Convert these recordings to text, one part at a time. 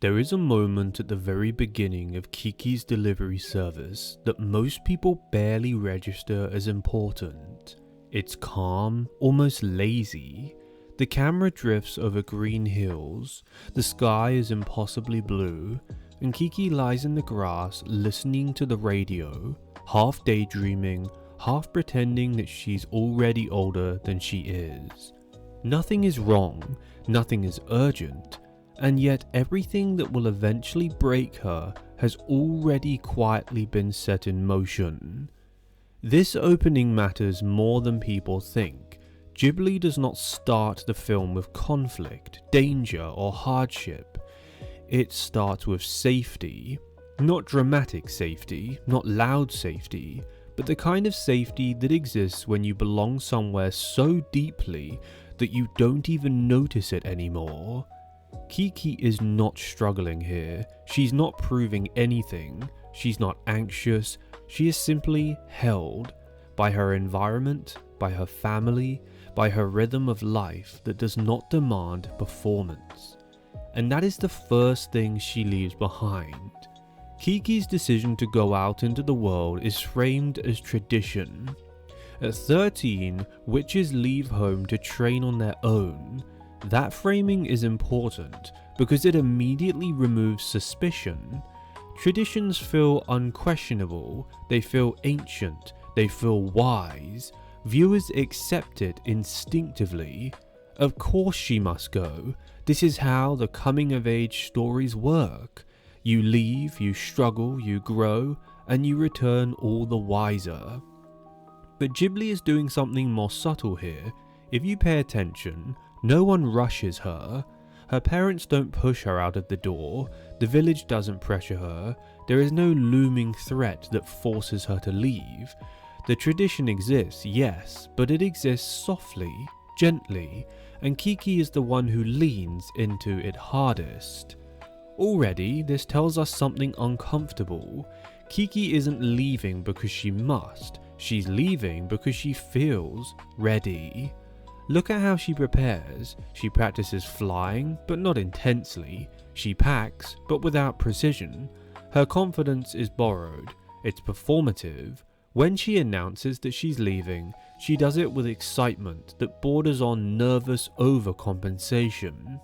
There is a moment at the very beginning of Kiki's delivery service that most people barely register as important. It's calm, almost lazy. The camera drifts over green hills, the sky is impossibly blue, and Kiki lies in the grass listening to the radio, half daydreaming, half pretending that she's already older than she is. Nothing is wrong, nothing is urgent, and yet everything that will eventually break her has already quietly been set in motion. This opening matters more than people think. Ghibli does not start the film with conflict, danger, or hardship. It starts with safety. Not dramatic safety, not loud safety, but the kind of safety that exists when you belong somewhere so deeply that you don't even notice it anymore. Kiki is not struggling here. She's not proving anything. She's not anxious. She is simply held by her environment, by her family, by her rhythm of life that does not demand performance. And that is the first thing she leaves behind. Kiki's decision to go out into the world is framed as tradition. At 13, witches leave home to train on their own. That framing is important because it immediately removes suspicion. Traditions feel unquestionable, they feel ancient, they feel wise. Viewers accept it instinctively. Of course she must go. This is how the coming-of-age stories work. You leave, you struggle, you grow, and you return all the wiser. But Ghibli is doing something more subtle here. If you pay attention, no one rushes her. Her parents don't push her out of the door. The village doesn't pressure her. There is no looming threat that forces her to leave. The tradition exists, yes, but it exists softly, gently, and Kiki is the one who leans into it hardest. Already, this tells us something uncomfortable. Kiki isn't leaving because she must. She's leaving because she feels ready. Look at how she prepares. She practices flying, but not intensely. She packs, but without precision. Her confidence is borrowed. It's performative. When she announces that she's leaving, she does it with excitement that borders on nervous overcompensation.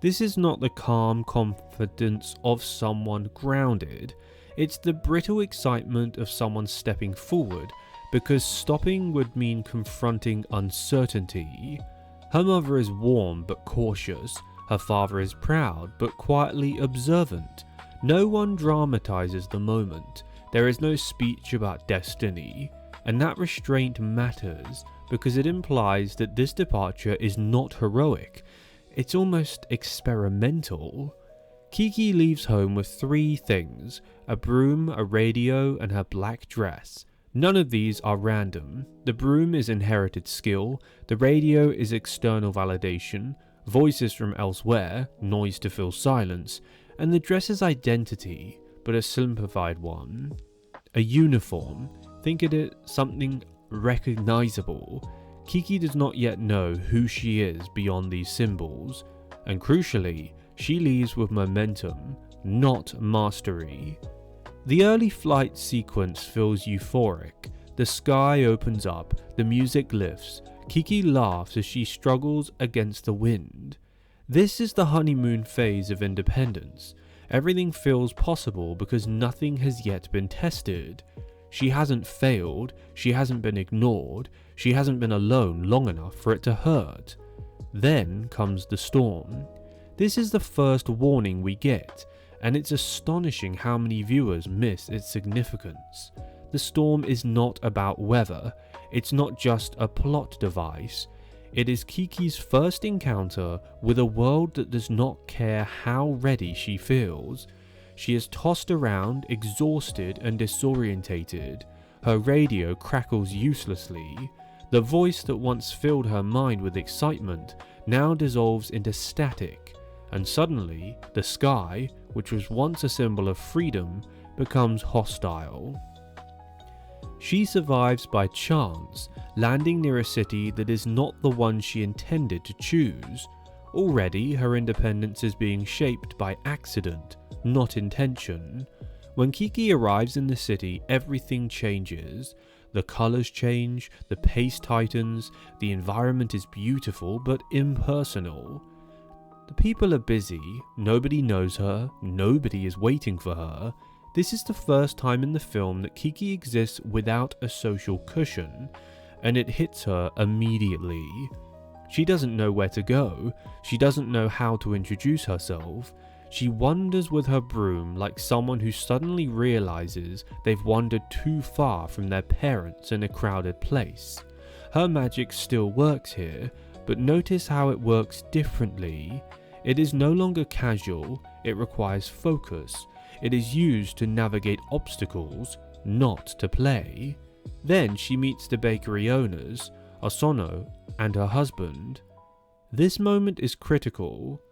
This is not the calm confidence of someone grounded. It's the brittle excitement of someone stepping forward, because stopping would mean confronting uncertainty. Her mother is warm but cautious. Her father is proud but quietly observant. No one dramatizes the moment. There is no speech about destiny. And that restraint matters because it implies that this departure is not heroic. It's almost experimental. Kiki leaves home with 3 things: a broom, a radio, and her black dress. None of these are random. The broom is inherited skill, the radio is external validation, voices from elsewhere, noise to fill silence, and the dress is identity, but a simplified one. A uniform, think of it something recognizable. Kiki does not yet know who she is beyond these symbols, and crucially, she leaves with momentum, not mastery. The early flight sequence feels euphoric. The sky opens up, the music lifts, Kiki laughs as she struggles against the wind. This is the honeymoon phase of independence. Everything feels possible because nothing has yet been tested. She hasn't failed, she hasn't been ignored, she hasn't been alone long enough for it to hurt. Then comes the storm. This is the first warning we get, and it's astonishing how many viewers miss its significance. The storm is not about weather, it's not just a plot device. It is Kiki's first encounter with a world that does not care how ready she feels. She is tossed around, exhausted and disorientated. Her radio crackles uselessly. The voice that once filled her mind with excitement now dissolves into static, and suddenly the sky, which was once a symbol of freedom, becomes hostile. She survives by chance, landing near a city that is not the one she intended to choose. Already, her independence is being shaped by accident, not intention. When Kiki arrives in the city, everything changes. The colors change, the pace tightens, the environment is beautiful but impersonal. The people are busy, nobody knows her, nobody is waiting for her. This is the first time in the film that Kiki exists without a social cushion, and it hits her immediately. She doesn't know where to go, she doesn't know how to introduce herself. She wanders with her broom like someone who suddenly realizes they've wandered too far from their parents in a crowded place. Her magic still works here, but notice how it works differently. It is no longer casual, it requires focus. It is used to navigate obstacles, not to play. Then she meets the bakery owners, Osono and her husband. This moment is critical.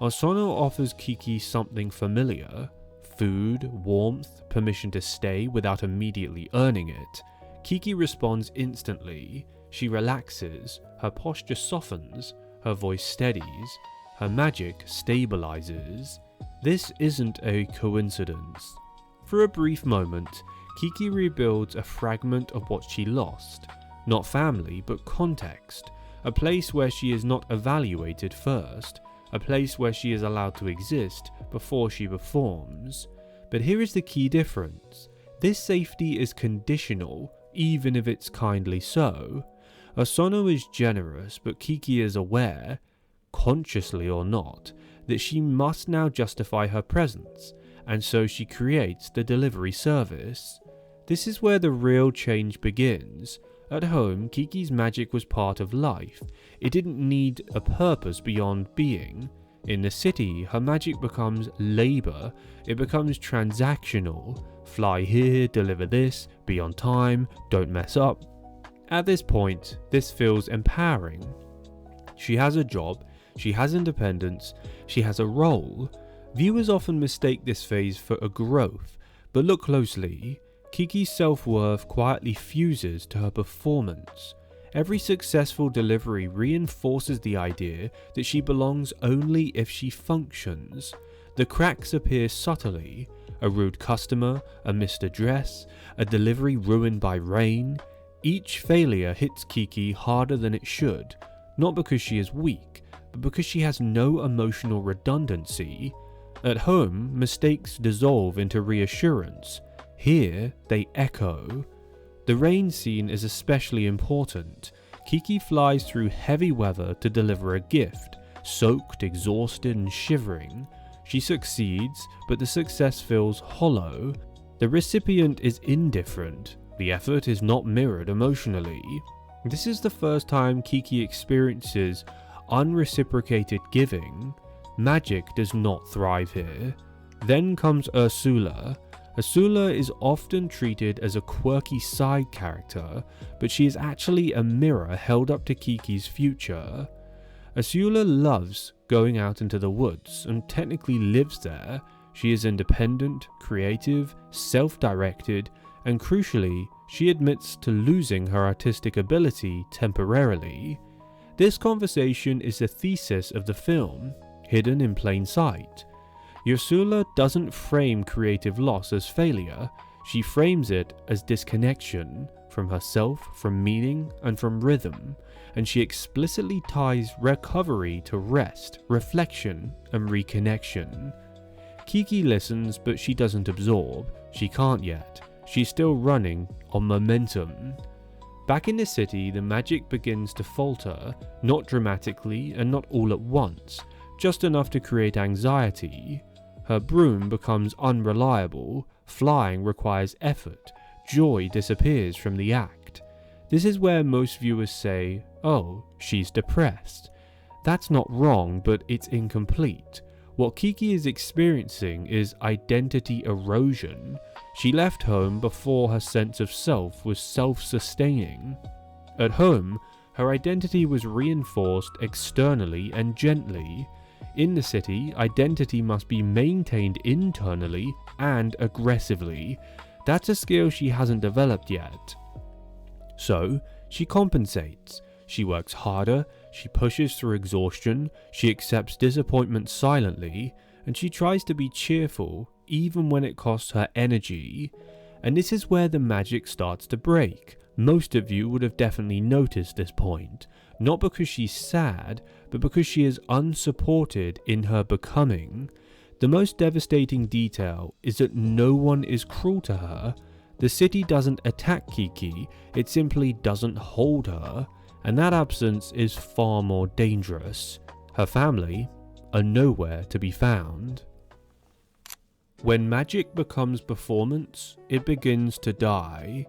Osono offers Kiki something familiar: food, warmth, permission to stay without immediately earning it. Kiki responds instantly. She relaxes, her posture softens, her voice steadies, her magic stabilizes. This isn't a coincidence. For a brief moment, Kiki rebuilds a fragment of what she lost. Not family, but context. A place where she is not evaluated first. A place where she is allowed to exist before she performs. But here is the key difference. This safety is conditional, even if it's kindly so. Osono is generous, but Kiki is aware, consciously or not, that she must now justify her presence, and so she creates the delivery service. This is where the real change begins. At home, Kiki's magic was part of life. It didn't need a purpose beyond being. In the city, her magic becomes labor. It becomes transactional. Fly here, deliver this, be on time, don't mess up. At this point, this feels empowering. She has a job, she has independence, she has a role. Viewers often mistake this phase for a growth, but look closely. Kiki's self-worth quietly fuses to her performance. Every successful delivery reinforces the idea that she belongs only if she functions. The cracks appear subtly: a rude customer, a missed address, a delivery ruined by rain. Each failure hits Kiki harder than it should, not because she is weak, but because she has no emotional redundancy. At home, mistakes dissolve into reassurance. Here, they echo. The rain scene is especially important. Kiki flies through heavy weather to deliver a gift, soaked, exhausted, and shivering. She succeeds, but the success feels hollow. The recipient is indifferent. The effort is not mirrored emotionally. This is the first time Kiki experiences unreciprocated giving. Magic does not thrive here. Then comes Ursula. Ursula is often treated as a quirky side character, but she is actually a mirror held up to Kiki's future. Ursula loves going out into the woods and technically lives there. She is independent, creative, self-directed, and crucially, she admits to losing her artistic ability temporarily. This conversation is the thesis of the film, hidden in plain sight. Ursula doesn't frame creative loss as failure, she frames it as disconnection from herself, from meaning, and from rhythm, and she explicitly ties recovery to rest, reflection, and reconnection. Kiki listens, but she doesn't absorb. She can't yet. She's still running on momentum. Back in the city, the magic begins to falter, not dramatically and not all at once, just enough to create anxiety. Her broom becomes unreliable, flying requires effort, joy disappears from the act. This is where most viewers say, "Oh, she's depressed." That's not wrong, but it's incomplete. What Kiki is experiencing is identity erosion. She left home before her sense of self was self-sustaining. At home, her identity was reinforced externally and gently. In the city, identity must be maintained internally and aggressively. That's a skill she hasn't developed yet. So, she compensates. She works harder, she pushes through exhaustion, she accepts disappointment silently, and she tries to be cheerful even when it costs her energy. And this is where the magic starts to break. Most of you would have definitely noticed this point, not because she's sad, but because she is unsupported in her becoming. The most devastating detail is that no one is cruel to her. The city doesn't attack Kiki, it simply doesn't hold her, and that absence is far more dangerous. Her family are nowhere to be found. When magic becomes performance, it begins to die.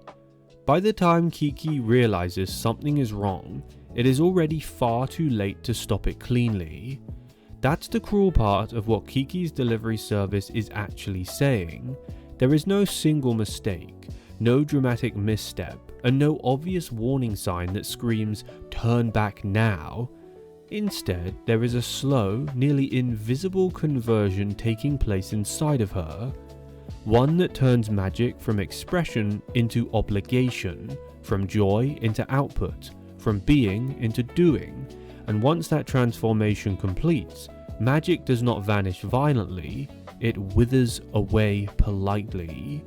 By the time Kiki realizes something is wrong, it is already far too late to stop it cleanly. That's the cruel part of what Kiki's delivery service is actually saying. There is no single mistake, no dramatic misstep, and no obvious warning sign that screams, "Turn back now." Instead, there is a slow, nearly invisible conversion taking place inside of her. One that turns magic from expression into obligation, from joy into output, from being into doing. And once that transformation completes, magic does not vanish violently, it withers away politely.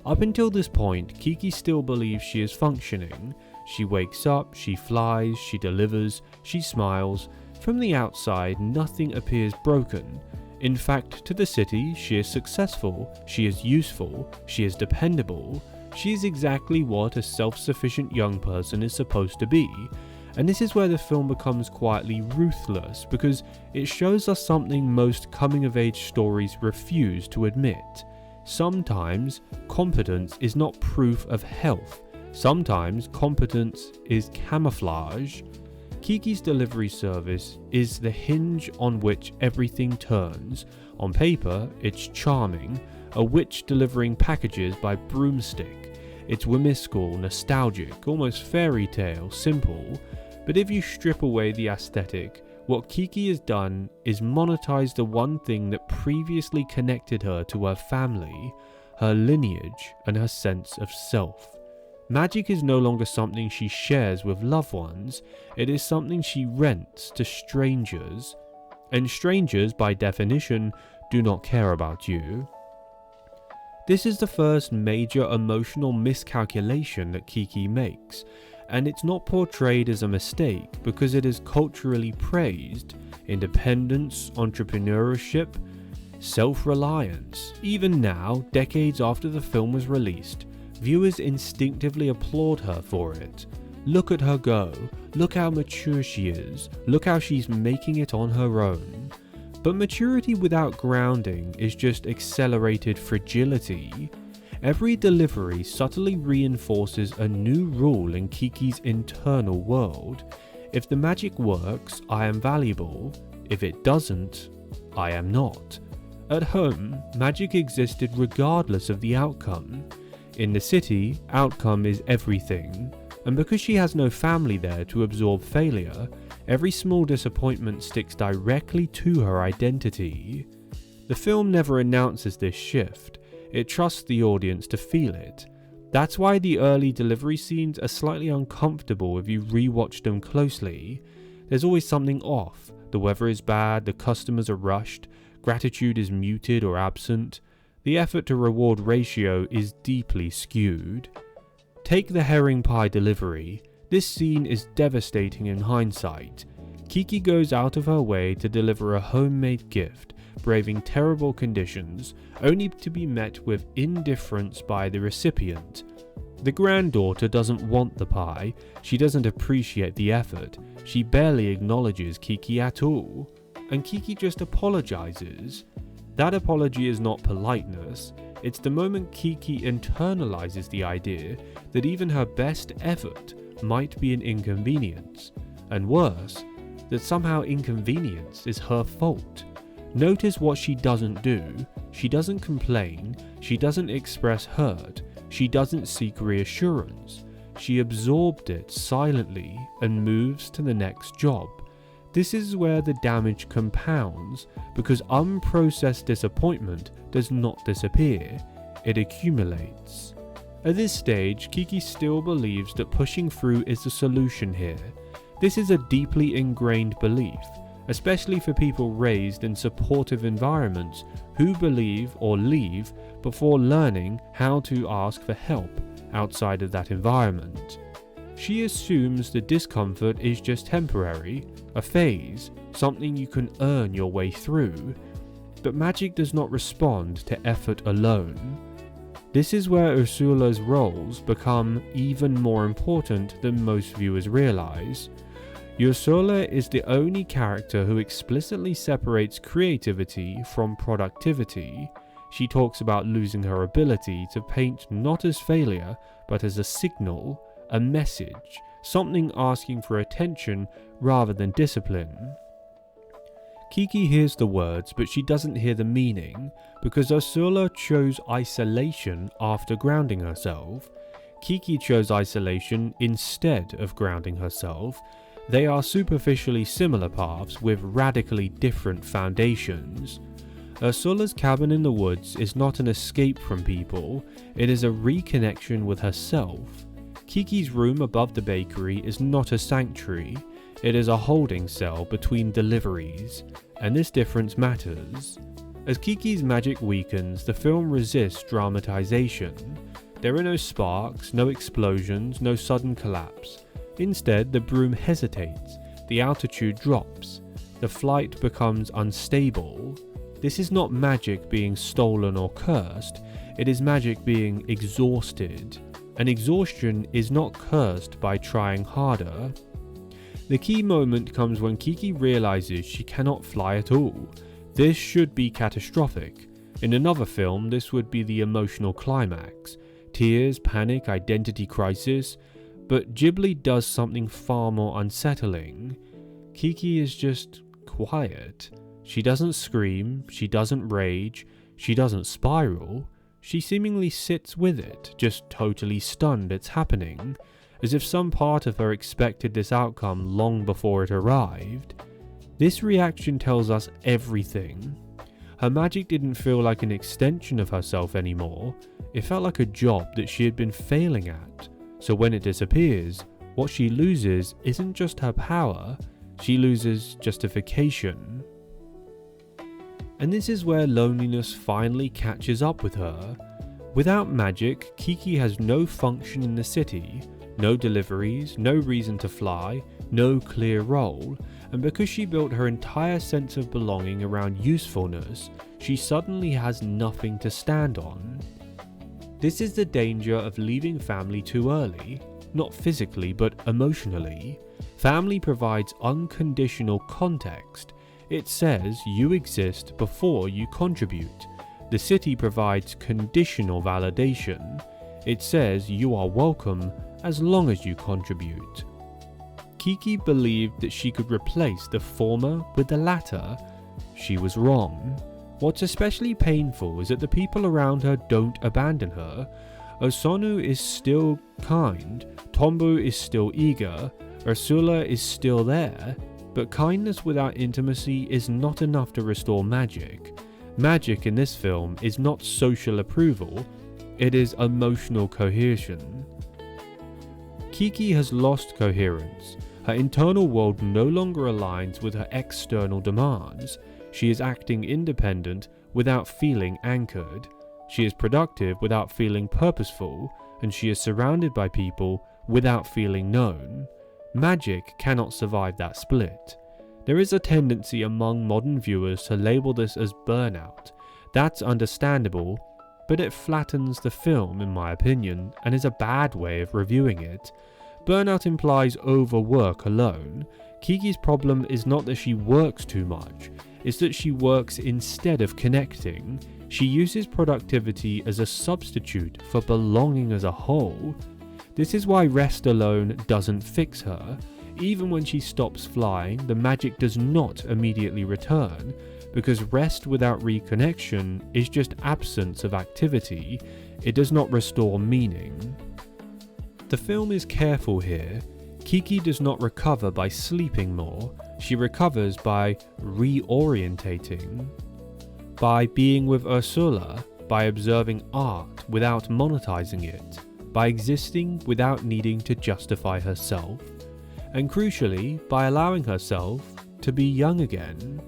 Up until this point, Kiki still believes she is functioning. She wakes up, she flies, she delivers, she smiles. From the outside, nothing appears broken. In fact, to the city, she is successful, she is useful, she is dependable. She is exactly what a self-sufficient young person is supposed to be. And this is where the film becomes quietly ruthless, because it shows us something most coming-of-age stories refuse to admit. Sometimes, competence is not proof of health. Sometimes, competence is camouflage. Kiki's delivery service is the hinge on which everything turns. On paper, it's charming, a witch delivering packages by broomstick. It's whimsical, nostalgic, almost fairy tale, simple. But if you strip away the aesthetic, what Kiki has done is monetize the one thing that previously connected her to her family, her lineage, and her sense of self. Magic is no longer something she shares with loved ones, it is something she rents to strangers. And strangers, by definition, do not care about you. This is the first major emotional miscalculation that Kiki makes, and it's not portrayed as a mistake because it is culturally praised. Independence, entrepreneurship, self-reliance. Even now, decades after the film was released, viewers instinctively applaud her for it. Look at her go, look how mature she is, look how she's making it on her own. But maturity without grounding is just accelerated fragility. Every delivery subtly reinforces a new rule in Kiki's internal world. If the magic works, I am valuable. If it doesn't, I am not. At home, magic existed regardless of the outcome. In the city, outcome is everything. And because she has no family there to absorb failure, every small disappointment sticks directly to her identity. The film never announces this shift. It trusts the audience to feel it. That's why the early delivery scenes are slightly uncomfortable if you rewatch them closely. There's always something off. The weather is bad, the customers are rushed, gratitude is muted or absent. The effort to reward ratio is deeply skewed. Take the herring pie delivery. This scene is devastating in hindsight. Kiki goes out of her way to deliver a homemade gift, braving terrible conditions, only to be met with indifference by the recipient. The granddaughter doesn't want the pie, she doesn't appreciate the effort, she barely acknowledges Kiki at all, and Kiki just apologizes. That apology is not politeness, it's the moment Kiki internalizes the idea that even her best effort might be an inconvenience, and worse, that somehow inconvenience is her fault. Notice what she doesn't do. She doesn't complain, she doesn't express hurt, she doesn't seek reassurance. She absorbed it silently and moves to the next job. This is where the damage compounds, because unprocessed disappointment does not disappear, it accumulates. At this stage, Kiki still believes that pushing through is the solution here. This is a deeply ingrained belief, especially for people raised in supportive environments who believe or leave before learning how to ask for help outside of that environment. She assumes the discomfort is just temporary, a phase, something you can earn your way through, but magic does not respond to effort alone. This is where Ursula's roles become even more important than most viewers realize. Ursula is the only character who explicitly separates creativity from productivity. She talks about losing her ability to paint not as failure, but as a signal, a message, something asking for attention rather than discipline. Kiki hears the words, but she doesn't hear the meaning, because Ursula chose isolation after grounding herself. Kiki chose isolation instead of grounding herself. They are superficially similar paths with radically different foundations. Ursula's cabin in the woods is not an escape from people, it is a reconnection with herself. Kiki's room above the bakery is not a sanctuary, it is a holding cell between deliveries, and this difference matters. As Kiki's magic weakens, the film resists dramatization. There are no sparks, no explosions, no sudden collapse. Instead, the broom hesitates, the altitude drops, the flight becomes unstable. This is not magic being stolen or cursed, it is magic being exhausted. And exhaustion is not cursed by trying harder. The key moment comes when Kiki realizes she cannot fly at all. This should be catastrophic. In another film, this would be the emotional climax. Tears, panic, identity crisis. But Ghibli does something far more unsettling. Kiki is just quiet. She doesn't scream, she doesn't rage, she doesn't spiral. She seemingly sits with it, just totally stunned it's happening, as if some part of her expected this outcome long before it arrived. This reaction tells us everything. Her magic didn't feel like an extension of herself anymore, it felt like a job that she had been failing at. So when it disappears, what she loses isn't just her power, she loses justification. And this is where loneliness finally catches up with her. Without magic, Kiki has no function in the city, no deliveries, no reason to fly, no clear role, and because she built her entire sense of belonging around usefulness, she suddenly has nothing to stand on. This is the danger of leaving family too early, not physically but emotionally. Family provides unconditional context. It says you exist before you contribute. The city provides conditional validation. It says you are welcome as long as you contribute. Kiki believed that she could replace the former with the latter. She was wrong. What's especially painful is that the people around her don't abandon her. Osonu is still kind, Tombu is still eager, Ursula is still there, but kindness without intimacy is not enough to restore magic. Magic in this film is not social approval, it is emotional cohesion. Kiki has lost coherence. Her internal world no longer aligns with her external demands. She is acting independent without feeling anchored. She is productive without feeling purposeful, and she is surrounded by people without feeling known. Magic cannot survive that split. There is a tendency among modern viewers to label this as burnout. That's understandable, but it flattens the film in my opinion, and is a bad way of reviewing it. Burnout implies overwork alone. Kiki's problem is not that she works too much, it's that she works instead of connecting. She uses productivity as a substitute for belonging as a whole. This is why rest alone doesn't fix her. Even when she stops flying, the magic does not immediately return, because rest without reconnection is just absence of activity. It does not restore meaning. The film is careful here. Kiki does not recover by sleeping more, she recovers by reorientating. By being with Ursula, by observing art without monetizing it, by existing without needing to justify herself. and crucially, by allowing herself to be young again.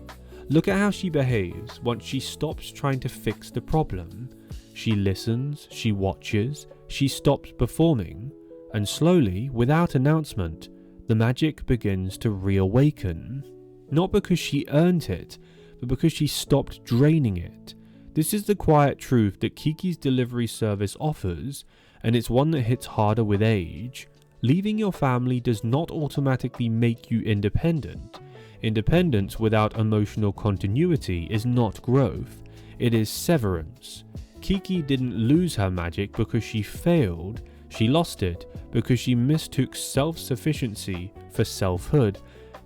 Look at how she behaves once she stops trying to fix the problem. She listens, she watches, she stops performing, and slowly, without announcement, the magic begins to reawaken. Not because she earned it, but because she stopped draining it. This is the quiet truth that Kiki's delivery service offers, and it's one that hits harder with age. Leaving your family does not automatically make you independent. Independence without emotional continuity is not growth, it is severance. Kiki didn't lose her magic because she failed, she lost it because she mistook self-sufficiency for selfhood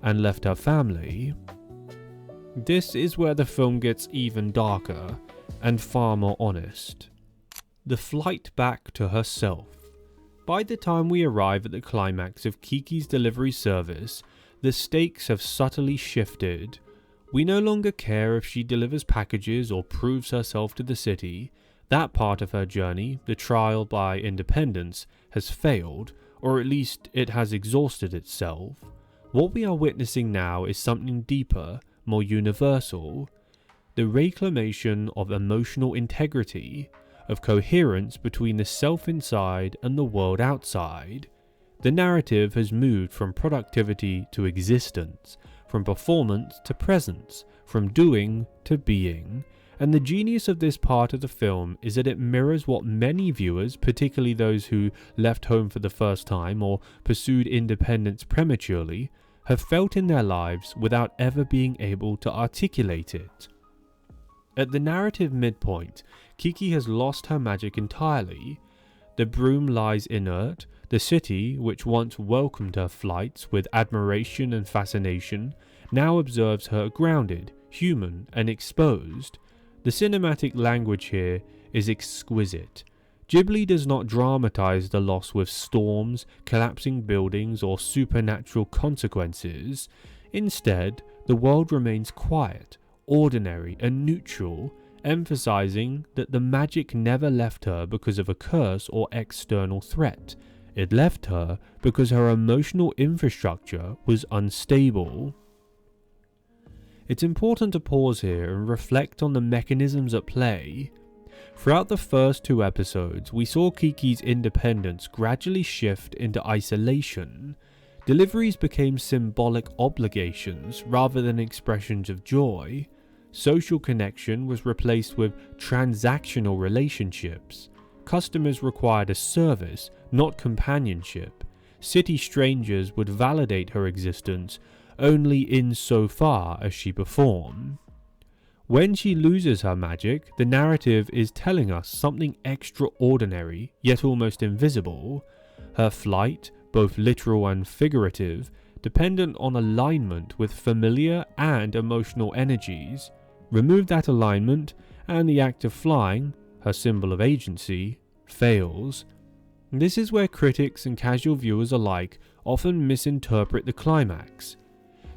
and left her family. This is where the film gets even darker and far more honest. The flight back to herself. By the time we arrive at the climax of Kiki's delivery service, the stakes have subtly shifted. We no longer care if she delivers packages or proves herself to the city. That part of her journey, the trial by independence, has failed, or at least it has exhausted itself. What we are witnessing now is something deeper, more universal. The reclamation of emotional integrity, of coherence between the self inside and the world outside. The narrative has moved from productivity to existence, from performance to presence, from doing to being. And the genius of this part of the film is that it mirrors what many viewers, particularly those who left home for the first time or pursued independence prematurely, have felt in their lives without ever being able to articulate it. At the narrative midpoint, Kiki has lost her magic entirely. The broom lies inert. The city, which once welcomed her flights with admiration and fascination, now observes her grounded, human, and exposed. The cinematic language here is exquisite. Ghibli does not dramatize the loss with storms, collapsing buildings, or supernatural consequences. Instead, the world remains quiet, ordinary, and neutral, emphasizing that the magic never left her because of a curse or external threat. It left her because her emotional infrastructure was unstable. It's important to pause here and reflect on the mechanisms at play. Throughout the first 2 episodes, we saw Kiki's independence gradually shift into isolation. Deliveries became symbolic obligations rather than expressions of joy. Social connection was replaced with transactional relationships. Customers required a service, not companionship. City strangers would validate her existence only insofar as she performed. When she loses her magic, the narrative is telling us something extraordinary, yet almost invisible. Her flight, both literal and figurative, dependent on alignment with familiar and emotional energies. Remove that alignment, and the act of flying, her symbol of agency, fails. This is where critics and casual viewers alike often misinterpret the climax.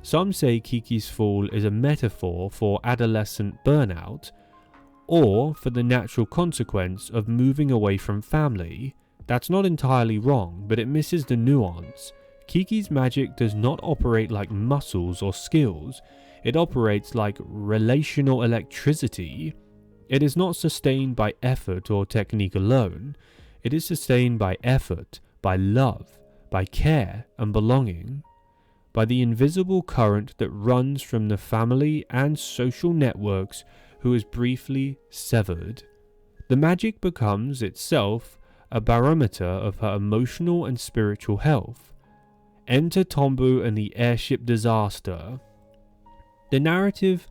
Some say Kiki's fall is a metaphor for adolescent burnout, or for the natural consequence of moving away from family. That's not entirely wrong, but it misses the nuance. Kiki's magic does not operate like muscles or skills. It operates like relational electricity. It is not sustained by effort or technique alone. It is sustained by effort, by love, by care and belonging, by the invisible current that runs from the family and social networks who is briefly severed. The magic becomes itself a barometer of her emotional and spiritual health. Enter Tombu and the airship disaster. The narrative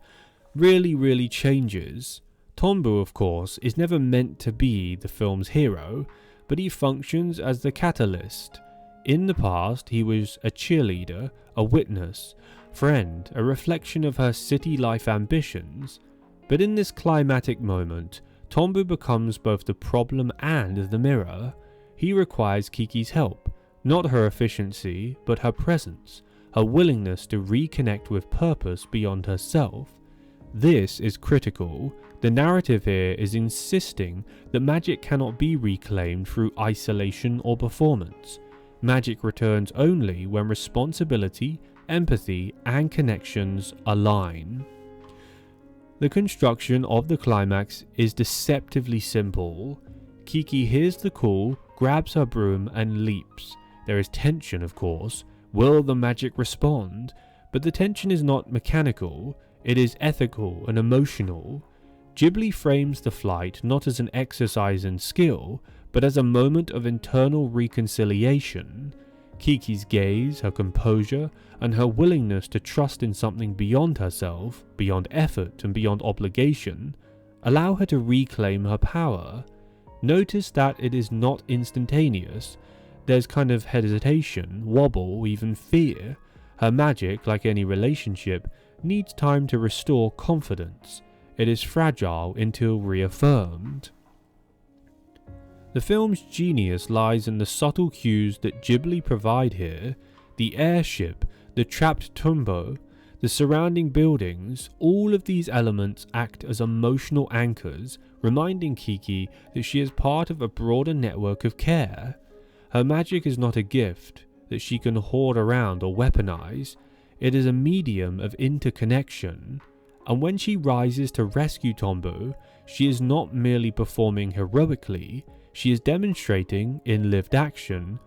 really changes. Tombu, of course, is never meant to be the film's hero, but he functions as the catalyst. In the past, he was a cheerleader, a witness, friend, a reflection of her city life ambitions. But in this climatic moment, Tombu becomes both the problem and the mirror. He requires Kiki's help, not her efficiency, but her presence, her willingness to reconnect with purpose beyond herself. This is critical. The narrative here is insisting that magic cannot be reclaimed through isolation or performance. Magic returns only when responsibility, empathy, and connections align. The construction of the climax is deceptively simple. Kiki hears the call, grabs her broom, and leaps. There is tension, of course. Will the magic respond? But the tension is not mechanical, it is ethical and emotional. Ghibli frames the flight not as an exercise in skill, but as a moment of internal reconciliation. Kiki's gaze, her composure, and her willingness to trust in something beyond herself, beyond effort and beyond obligation, allow her to reclaim her power. Notice that it is not instantaneous. There's kind of hesitation, wobble, even fear. Her magic, like any relationship, needs time to restore confidence. It is fragile until reaffirmed. The film's genius lies in the subtle cues that Ghibli provide here. The airship, the trapped Tombo, the surrounding buildings, all of these elements act as emotional anchors, reminding Kiki that she is part of a broader network of care. Her magic is not a gift that she can hoard around or weaponize. It is a medium of interconnection. And when she rises to rescue Tombo, she is not merely performing heroically, she is demonstrating, in lived action,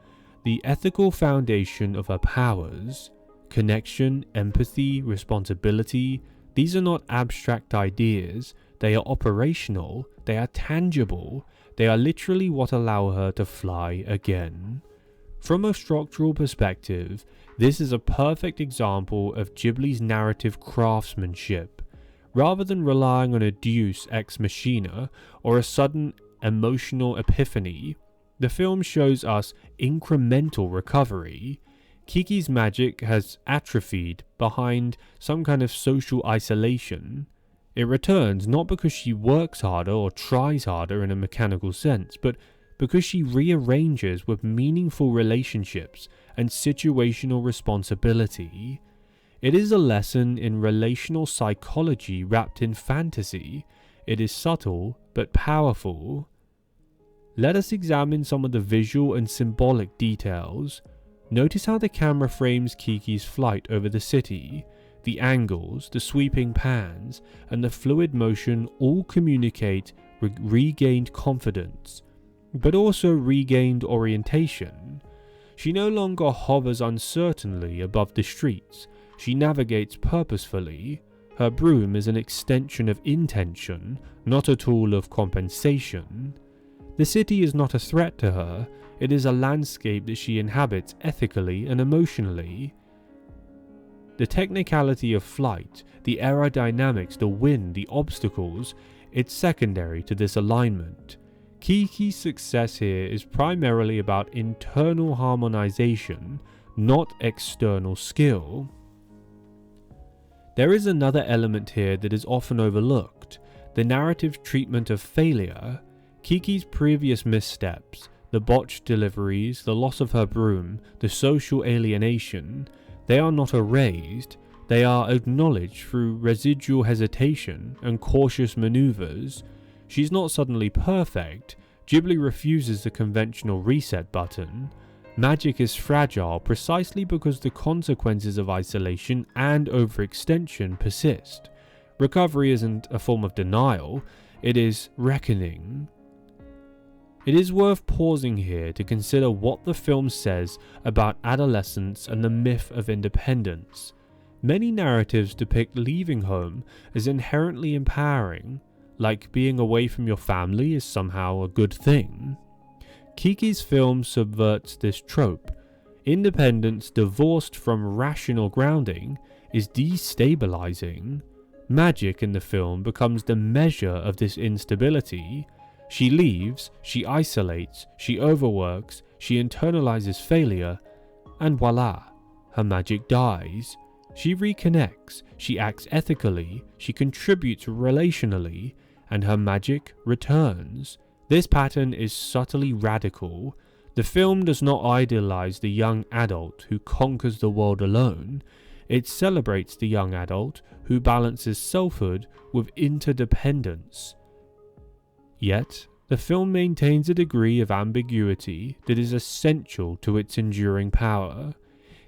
the ethical foundation of her powers. Connection, empathy, responsibility, these are not abstract ideas, they are operational, they are tangible, they are literally what allow her to fly again. From a structural perspective, this is a perfect example of Ghibli's narrative craftsmanship. Rather than relying on a deus ex machina or a sudden emotional epiphany, the film shows us incremental recovery. Kiki's magic has atrophied behind some kind of social isolation. It returns not because she works harder or tries harder in a mechanical sense, but because she rearranges with meaningful relationships and situational responsibility. It is a lesson in relational psychology wrapped in fantasy. It is subtle but powerful. Let us examine some of the visual and symbolic details. Notice how the camera frames Kiki's flight over the city. The angles, the sweeping pans, and the fluid motion all communicate regained confidence, but also regained orientation. She no longer hovers uncertainly above the streets. She navigates purposefully. Her broom is an extension of intention, not a tool of compensation. The city is not a threat to her, it is a landscape that she inhabits ethically and emotionally. The technicality of flight, the aerodynamics, the wind, the obstacles, it's secondary to this alignment. Kiki's success here is primarily about internal harmonization, not external skill. There is another element here that is often overlooked, the narrative treatment of failure. Kiki's previous missteps, the botched deliveries, the loss of her broom, the social alienation, they are not erased, they are acknowledged through residual hesitation and cautious maneuvers. She's not suddenly perfect. Ghibli refuses the conventional reset button. Magic is fragile precisely because the consequences of isolation and overextension persist. Recovery isn't a form of denial, it is reckoning. It is worth pausing here to consider what the film says about adolescence and the myth of independence. Many narratives depict leaving home as inherently empowering, like being away from your family is somehow a good thing. Kiki's film subverts this trope. Independence divorced from rational grounding is destabilizing. Magic in the film becomes the measure of this instability. She leaves, she isolates, she overworks, she internalizes failure, and voila, her magic dies. She reconnects, she acts ethically, she contributes relationally, and her magic returns. This pattern is subtly radical. The film does not idealize the young adult who conquers the world alone. It celebrates the young adult who balances selfhood with interdependence. Yet, The film maintains a degree of ambiguity that is essential to its enduring power.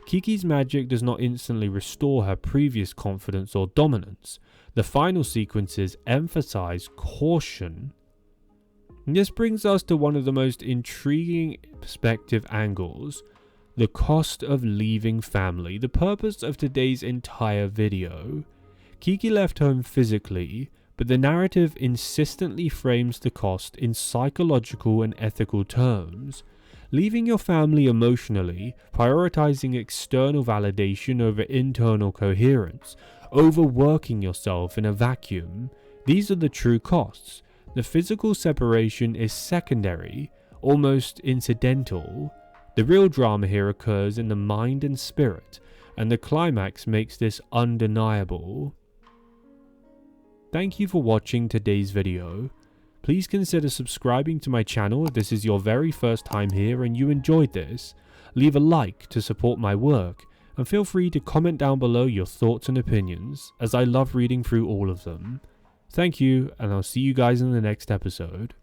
Kiki's magic does not instantly restore her previous confidence or dominance. The final sequences emphasize caution. This brings us to one of the most intriguing perspective angles: the cost of leaving family, the purpose of today's entire video. Kiki left home physically, but the narrative insistently frames the cost in psychological and ethical terms. Leaving your family emotionally, prioritizing external validation over internal coherence, overworking yourself in a vacuum, these are the true costs. The physical separation is secondary, almost incidental. The real drama here occurs in the mind and spirit, and the climax makes this undeniable. Thank you for watching today's video. Please consider subscribing to my channel if this is your very first time here and you enjoyed this. Leave a like to support my work, and feel free to comment down below your thoughts and opinions, as I love reading through all of them. Thank you, and I'll see you guys in the next episode.